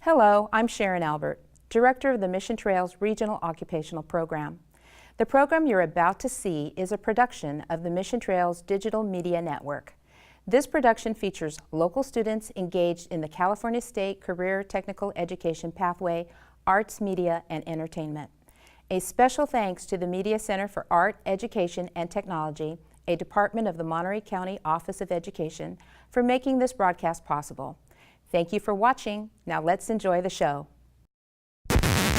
Hello, I'm Sharon Albert, Director of the Mission Trails Regional Occupational Program. The program you're about to see is a production of the Mission Trails Digital Media Network. This production features local students engaged in the California State Career Technical Education Pathway, Arts, Media, and Entertainment. A special thanks to the Media Center for Art, Education, and Technology, a department of the Monterey County Office of Education, for making this broadcast possible. Thank you for watching. Now let's enjoy the show.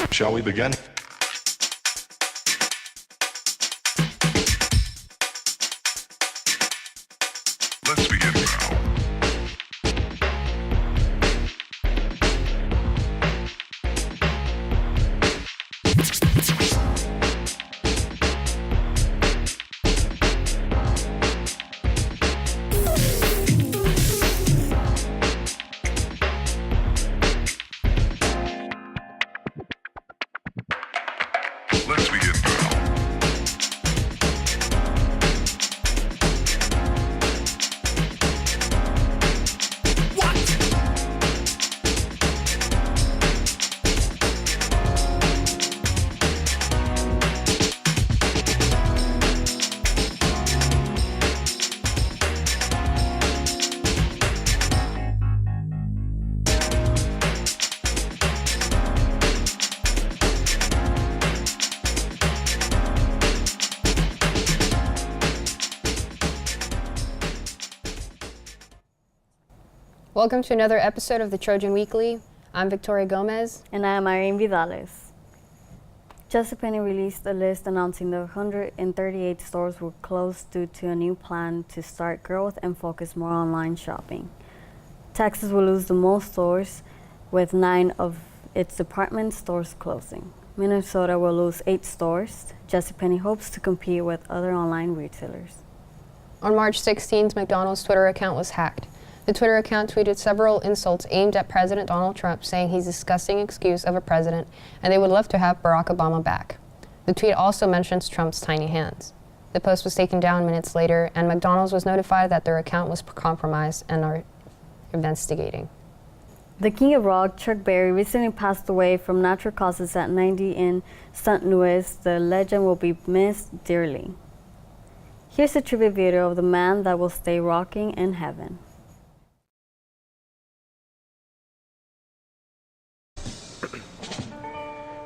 Shall we begin? Let's begin now. Let's begin now. Welcome to another episode of the Trojan Weekly. I'm Victoria Gomez. And I am Irene Vidales. JCPenney released a list announcing that 138 stores were closed due to a new plan to start growth and focus more on online shopping. Texas will lose the most stores, with 9 of its department stores closing. Minnesota will lose 8 stores. JCPenney hopes to compete with other online retailers. On March 16th, McDonald's Twitter account was hacked. The Twitter account tweeted several insults aimed at President Donald Trump, saying he's a disgusting excuse of a president and they would love to have Barack Obama back. The tweet also mentions Trump's tiny hands. The post was taken down minutes later, and McDonald's was notified that their account was compromised and are investigating. The King of Rock, Chuck Berry, recently passed away from natural causes at 90 in St. Louis. The legend will be missed dearly. Here's a tribute video of the man that will stay rocking in heaven.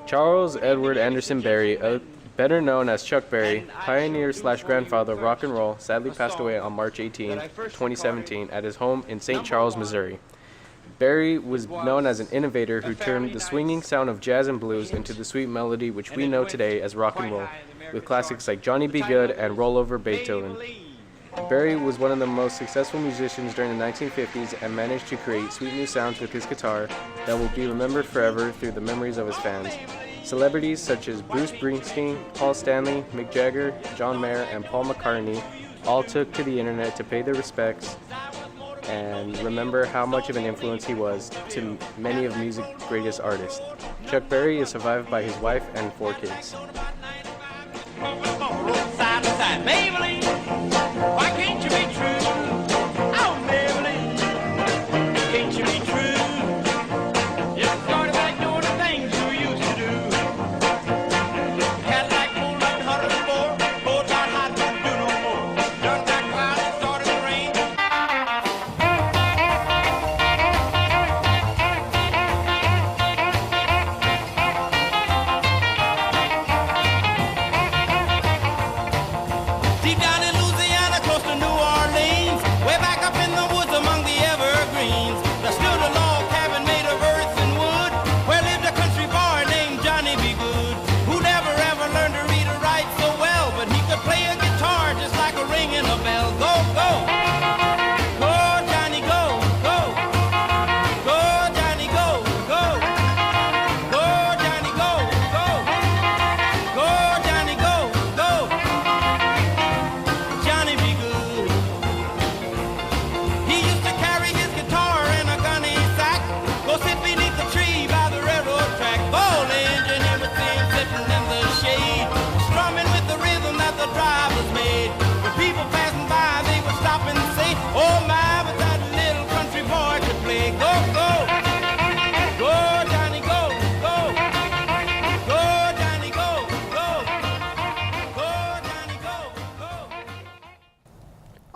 Charles Edward Anderson Berry, better known as Chuck Berry, pioneer/grandfather of rock and roll, sadly passed away on March 18, 2017 at his home in St. Charles, Missouri. Berry was known as an innovator who turned the swinging sound of jazz and blues into the sweet melody which we know today as rock and roll, with classics like Johnny B. Good and Roll Over Beethoven. Berry was one of the most successful musicians during the 1950s and managed to create sweet new sounds with his guitar that will be remembered forever through the memories of his fans. Celebrities such as Bruce Springsteen, Paul Stanley, Mick Jagger, John Mayer, and Paul McCartney all took to the internet to pay their respects and remember how much of an influence he was to many of music's greatest artists. Chuck Berry is survived by his wife and 4 kids. Why can't you be true? Oh, Maybelline, can't you be true? You started back doing the things you used to do. Cadillac pulled like 104, both got hot, don't do no more. Just that cloud started to rain. Deep down in Louisiana.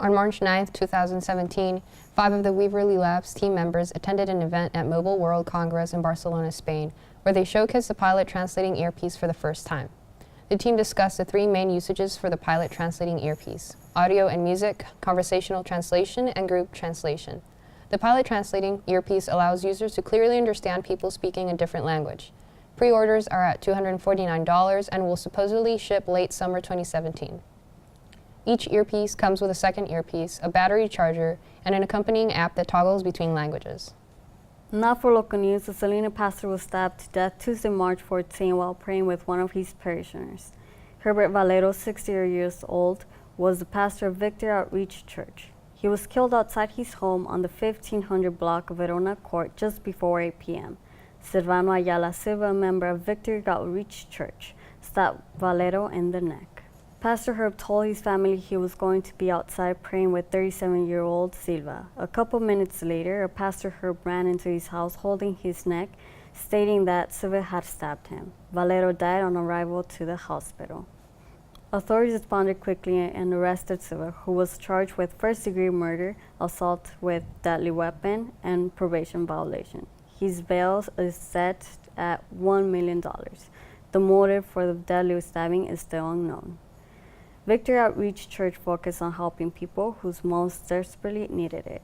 On March 9, 2017, 5 of the Weaverly Labs team members attended an event at Mobile World Congress in Barcelona, Spain, where they showcased the Pilot Translating Earpiece for the first time. The team discussed the 3 main usages for the Pilot Translating Earpiece: audio and music, conversational translation, and group translation. The Pilot Translating Earpiece allows users to clearly understand people speaking a different language. Pre-orders are at $249 and will supposedly ship late summer 2017. Each earpiece comes with a second earpiece, a battery charger, and an accompanying app that toggles between languages. Not for local news, a Salina pastor was stabbed to death Tuesday, March 14, while praying with one of his parishioners. Herbert Valero, 60 years old, was the pastor of Victory Outreach Church. He was killed outside his home on the 1500 block of Verona Court just before 8 p.m. Silvano Ayala Silva, a member of Victory Outreach Church, stabbed Valero in the neck. Pastor Herb told his family he was going to be outside praying with 37-year-old Silva. A couple minutes later, a Pastor Herb ran into his house holding his neck, stating that Silva had stabbed him. Valero died on arrival to the hospital. Authorities responded quickly and arrested Silva, who was charged with first-degree murder, assault with deadly weapon, and probation violation. His bail is set at $1 million. The motive for the deadly stabbing is still unknown. Victory Outreach Church focused on helping people who most desperately needed it,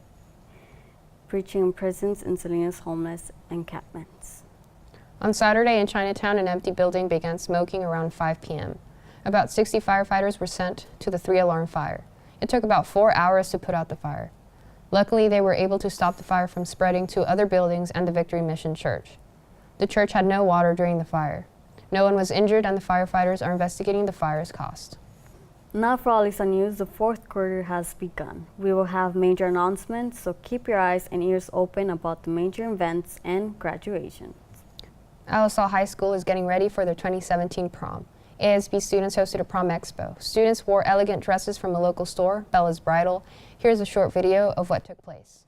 preaching in prisons in Salinas homeless encampments. On Saturday in Chinatown, an empty building began smoking around 5 p.m. About 60 firefighters were sent to the 3-alarm fire. It took about 4 hours to put out the fire. Luckily, they were able to stop the fire from spreading to other buildings and the Victory Mission Church. The church had no water during the fire. No one was injured, and the firefighters are investigating the fire's cause. Now for Alisal News, the 4th quarter has begun. We will have major announcements, so keep your eyes and ears open about the major events and graduations. Alisal High School is getting ready for their 2017 prom. ASB students hosted a prom expo. Students wore elegant dresses from a local store, Bella's Bridal. Here's a short video of what took place.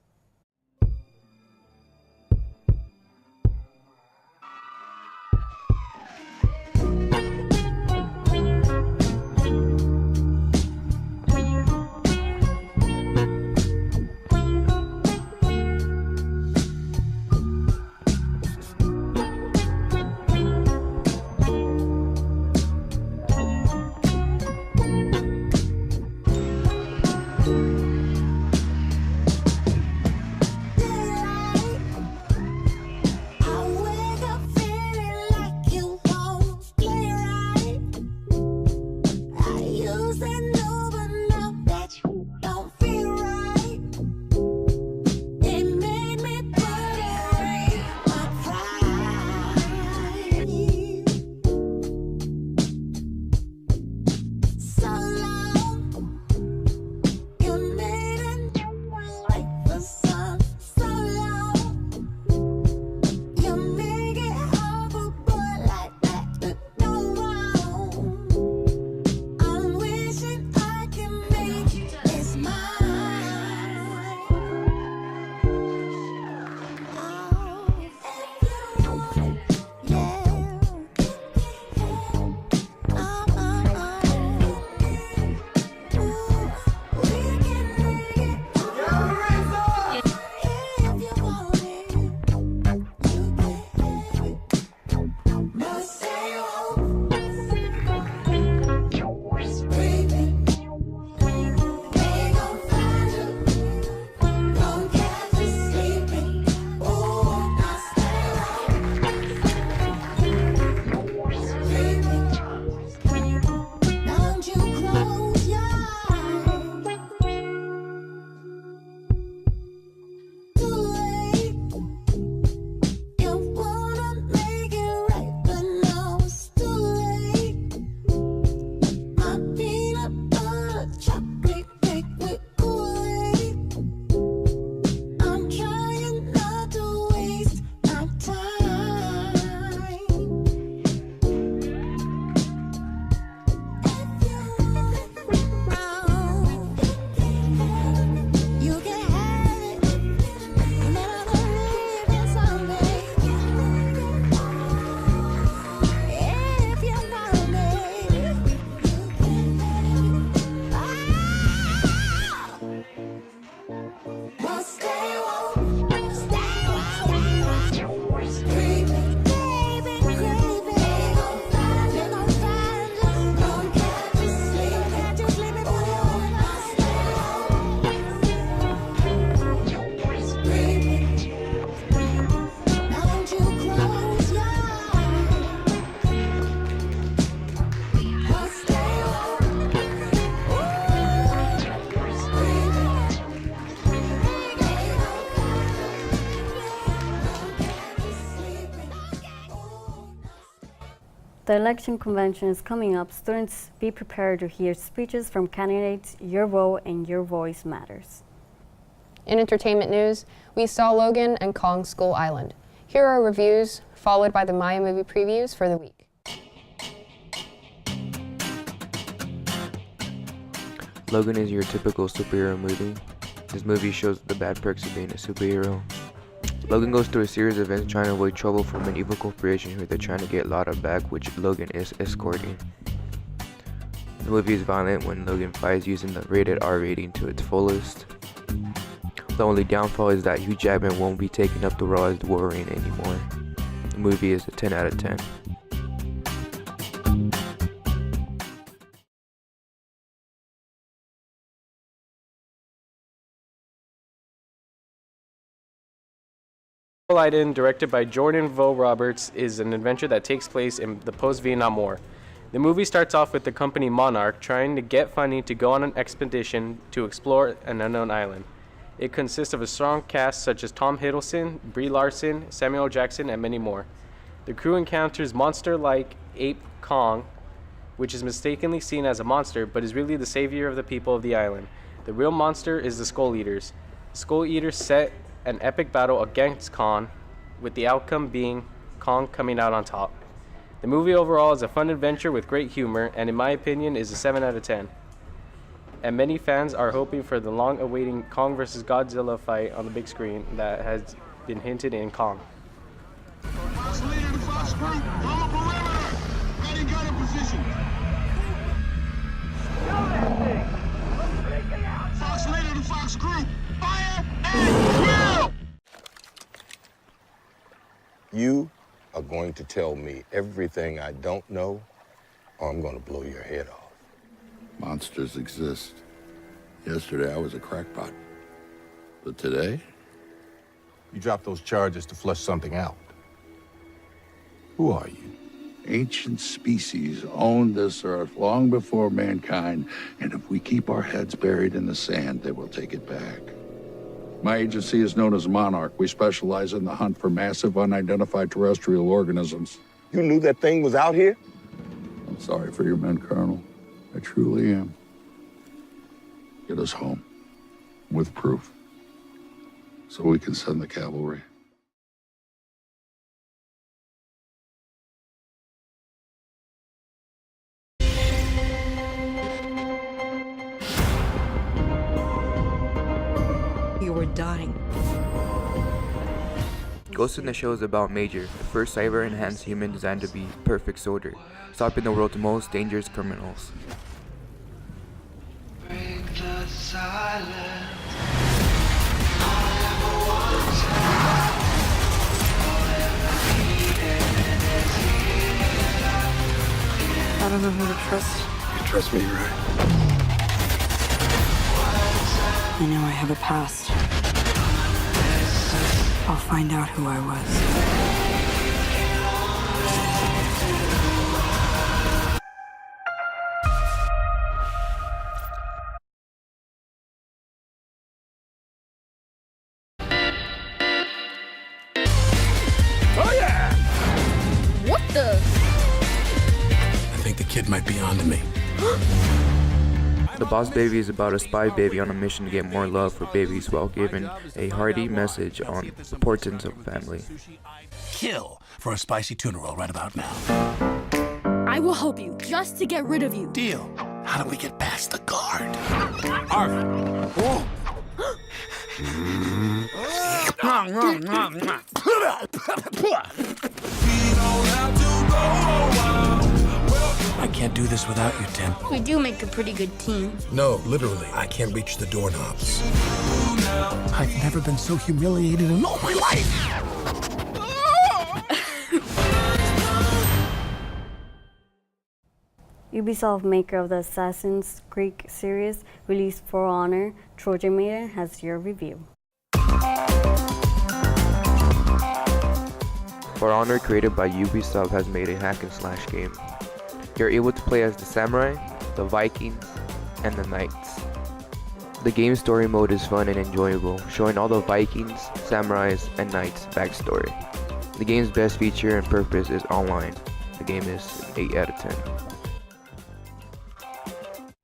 The election convention is coming up. Students, be prepared to hear speeches from candidates. Your vote and your voice matters. In entertainment news, we saw Logan and Kong Skull Island. Here are reviews, followed by the Maya movie previews for the week. Logan is your typical superhero movie. This movie shows the bad perks of being a superhero. Logan goes through a series of events trying to avoid trouble from an evil corporation who they're trying to get Lotta back, which Logan is escorting. The movie is violent when Logan fights using the rated R rating to its fullest. The only downfall is that Hugh Jackman won't be taking up the role as Wolverine anymore. The movie is a 10 out of 10. Island, directed by Jordan Vogt Roberts, is an adventure that takes place in the post-Vietnam War. The movie starts off with the company Monarch trying to get funding to go on an expedition to explore an unknown island. It consists of a strong cast such as Tom Hiddleston, Brie Larson, Samuel L. Jackson, and many more. The crew encounters monster-like ape Kong, which is mistakenly seen as a monster but is really the savior of the people of the island. The real monster is the Skull Eaters. The Skull Eaters set an epic battle against Kong, with the outcome being Kong coming out on top. The movie overall is a fun adventure with great humor, and in my opinion is a 7 out of 10. And many fans are hoping for the long-awaiting Kong vs. Godzilla fight on the big screen that has been hinted in Kong. Fox leader to Fox group, on the perimeter. Ready gunner position. Fox leader to Fox group, fire and kill! You are going to tell me everything I don't know, or I'm going to blow your head off. Monsters exist. Yesterday I was a crackpot. But today? You dropped those charges to flush something out. Who are you? Ancient species owned this earth long before mankind, and if we keep our heads buried in the sand, they will take it back. My agency is known as Monarch. We specialize in the hunt for massive unidentified terrestrial organisms. You knew that thing was out here? I'm sorry for your men, Colonel. I truly am. Get us home with proof so we can send the cavalry. You were dying. Ghost in the Shell is about Major, the first cyber-enhanced human designed to be a perfect soldier, stopping the world's most dangerous criminals. Break the silence. I don't know who to trust. You trust me, right? I know I have a past. I'll find out who I was. What the? I think the kid might be onto me. The Boss Baby is about a spy baby on a mission to get more love for babies while giving a hearty message on the importance of family. Kill for a spicy tuna roll right about now. I will help you, just to get rid of you. Deal. How do we get past the guard? Arvin. Whoa. I can't do this without you, Tim. We do make a pretty good team. No, literally, I can't reach the doorknobs. never been so humiliated in all my life! Ubisoft, maker of the Assassin's Creed series, released For Honor, Trojan Weekly has your review. For Honor, created by Ubisoft, has made a hack and slash game. You're able to play as the samurai, the Vikings, and the knights. The game's story mode is fun and enjoyable, showing all the Vikings, samurais, and knights' backstory. The game's best feature and purpose is online. The game is an 8 out of 10.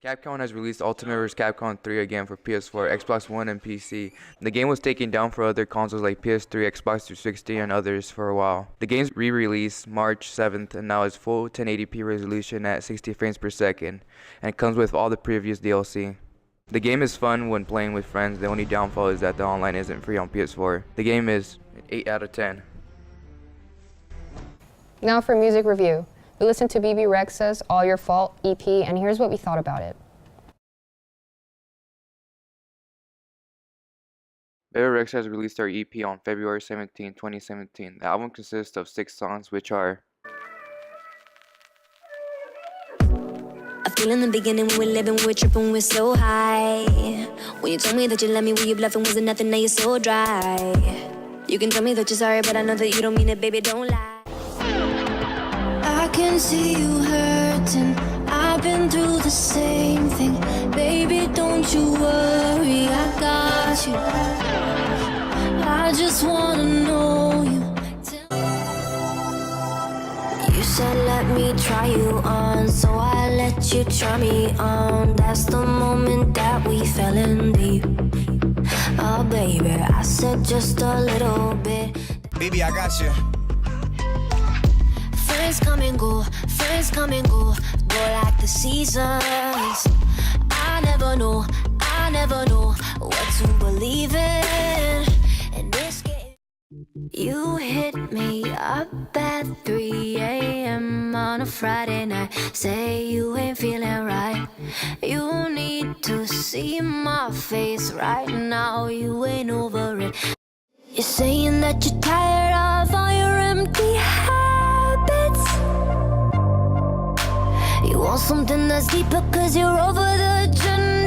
Capcom has released Ultimate vs. Capcom 3 again for PS4, Xbox One, and PC. The game was taken down for other consoles like PS3, Xbox 360, and others for a while. The game's re-released March 7th and now is full 1080p resolution at 60 frames per second, and comes with all the previous DLC. The game is fun when playing with friends. The only downfall is that the online isn't free on PS4. The game is an 8 out of 10. Now for music review. We listened to BB Rexha's All Your Fault EP, and here's what we thought about it. BB Rex has released their EP on February 17, 2017. The album consists of 6 songs, which are I feel in the beginning when we're living, we're tripping, we're so high. When you told me that you love me, were you bluffing, wasn't nothing, now you're so dry. You can tell me that you're sorry, but I know that you don't mean it, baby, don't lie. I can see you hurting, I've been through the same thing. Baby, don't you worry, I got you. I just wanna know you. You said let me try you on, so I let you try me on. That's the moment that we fell in deep. Oh baby, I said just a little bit. Baby, I got you. Friends come and go, friends come and go, go like the seasons. I never know what to believe in. And this game, you hit me up at 3 a.m. on a Friday night. Say you ain't feeling right. You need to see my face right now. You ain't over it. You're saying that you're tired of all your empty habits. You want something that's deeper cause you're over the generics.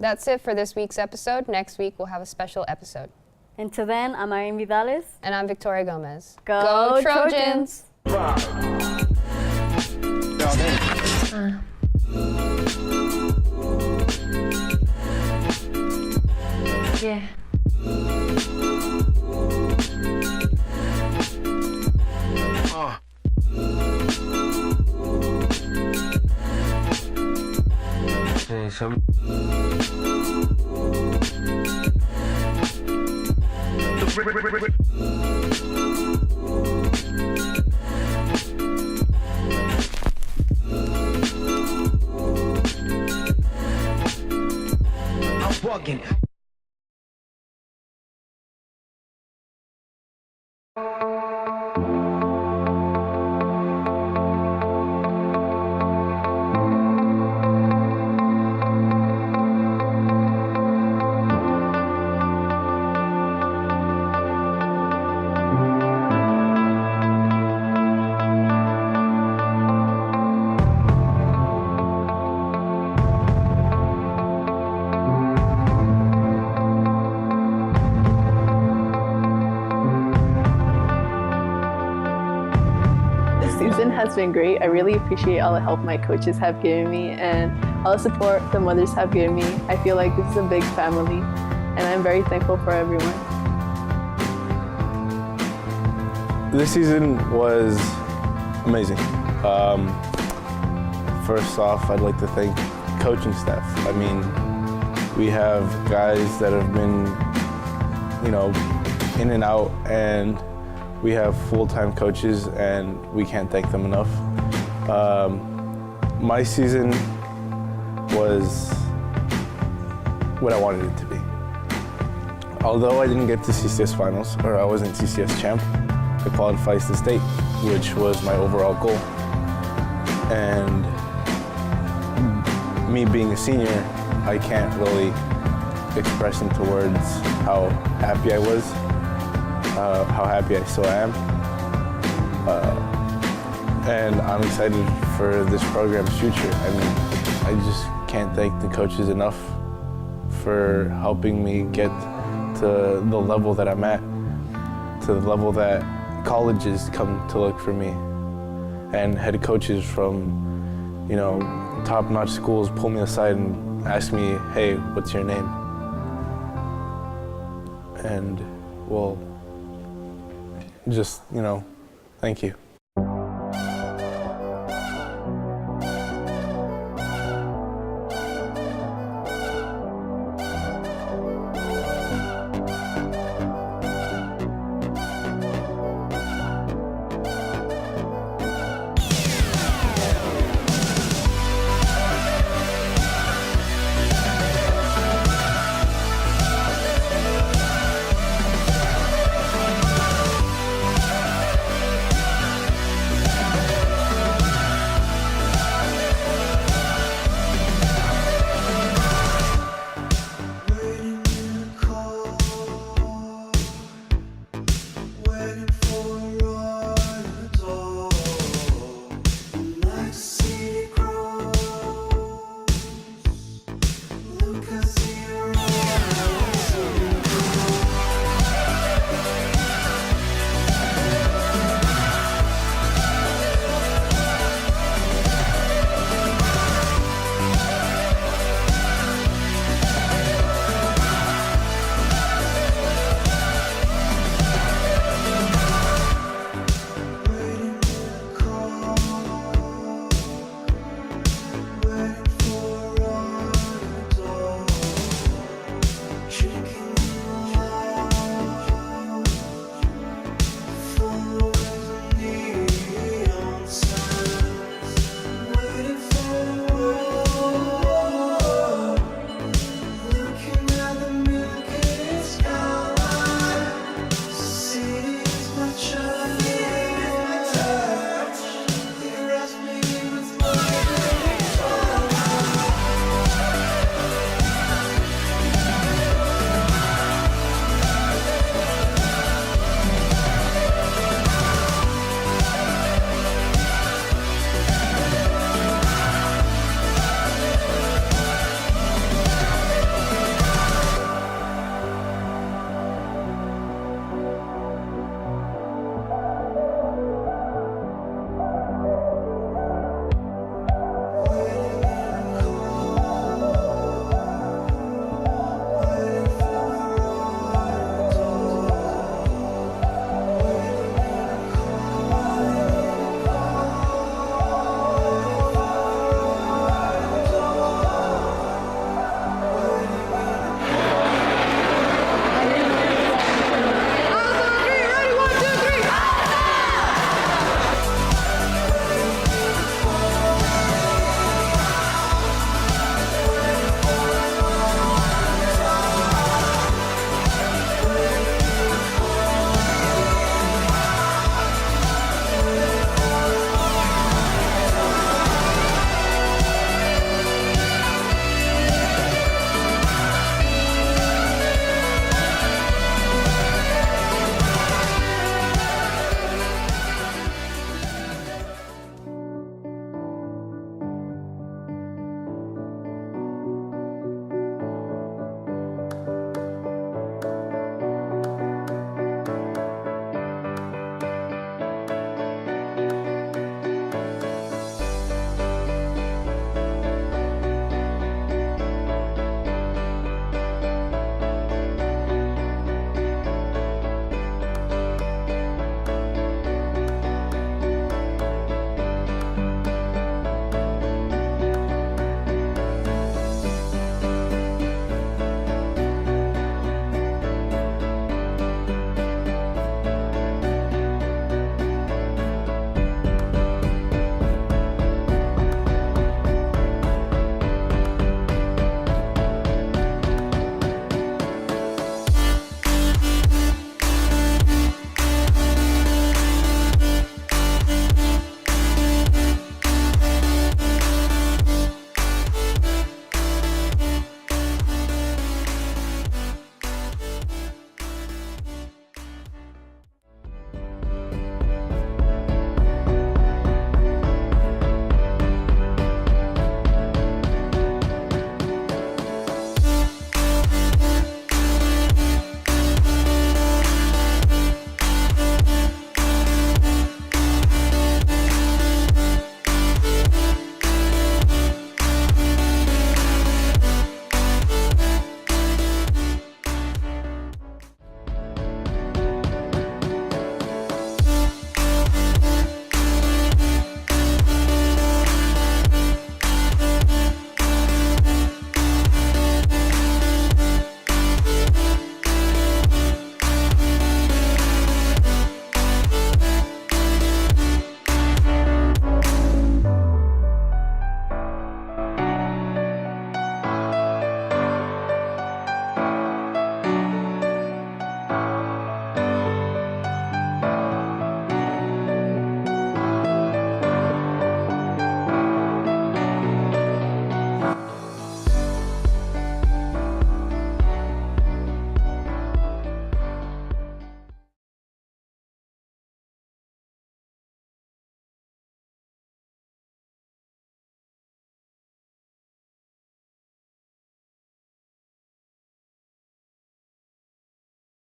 That's it for this week's episode. Next week, we'll have a special episode. Until then, I'm Irene Vidales. And I'm Victoria Gomez. Go Trojans! Yeah. I'm bugging. has been great. I really appreciate all the help my coaches have given me and all the support the mothers have given me. I feel like this is a big family, and I'm very thankful for everyone. This season was amazing. First off, I'd like to thank coaching staff. I mean, we have guys that have been, in and out, and we have full-time coaches, and we can't thank them enough. My season was what I wanted it to be. Although I didn't get to CCS finals, or I wasn't CCS champ, I qualified to state, which was my overall goal. And me being a senior, I can't really express into words how happy I was, how happy I still am. And I'm excited for this program's future. I mean, I just can't thank the coaches enough for helping me get to the level that I'm at, to the level that colleges come to look for me. And head coaches from, top-notch schools pull me aside and ask me, hey, what's your name? And, well, just, thank you.